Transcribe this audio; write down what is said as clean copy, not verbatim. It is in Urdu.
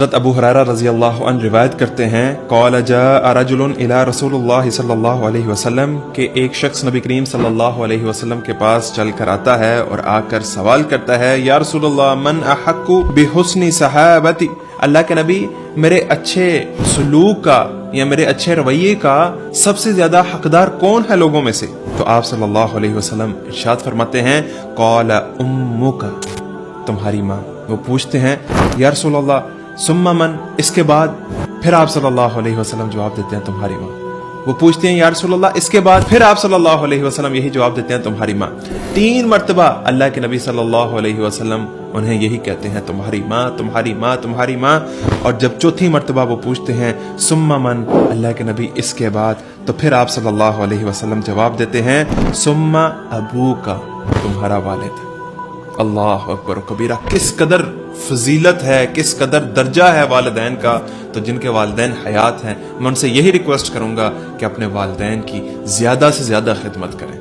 حضرت ابو ہریرہ رضی اللہ عنہ روایت کرتے ہیں قال جاء رجل الى رسول اللہ صلی اللہ علیہ وسلم کہ ایک شخص نبی کریم صلی اللہ علیہ وسلم کے پاس چل کر آتا ہے اور آ کر سوال کرتا ہے یا رسول اللہ من احق بحسن صحابتی، اللہ کے نبی میرے اچھے سلوک کا یا میرے اچھے رویے کا سب سے زیادہ حقدار کون ہے لوگوں میں سے؟ تو آپ صلی اللہ علیہ وسلم ارشاد فرماتے ہیں قال امک، تمہاری ماں۔ وہ پوچھتے ہیں یا رسول اللہ ثم من، اس کے بعد؟ پھر آپ صلی اللہ علیہ وسلم جواب دیتے ہیں تمہاری ماں۔ وہ پوچھتے ہیں یا رسول اللہ اس کے بعد؟ پھر آپ صلی اللہ علیہ وسلم یہی جواب دیتے ہیں تمہاری ماں۔ 3 مرتبہ اللہ کے نبی صلی اللہ علیہ وسلم انہیں یہی کہتے ہیں تمہاری ماں، تمہاری ماں، تمہاری ماں۔ اور جب چوتھی مرتبہ وہ پوچھتے ہیں ثم من، اللہ کے نبی اس کے بعد؟ تو پھر آپ صلی اللہ علیہ وسلم جواب دیتے ہیں ثم ابوک، تمہارا والد۔ اللہ اکبر و کبیرہ، کس قدر فضیلت ہے، کس قدر درجہ ہے والدین کا۔ تو جن کے والدین حیات ہیں میں ان سے یہی ریکویسٹ کروں گا کہ اپنے والدین کی زیادہ سے زیادہ خدمت کریں۔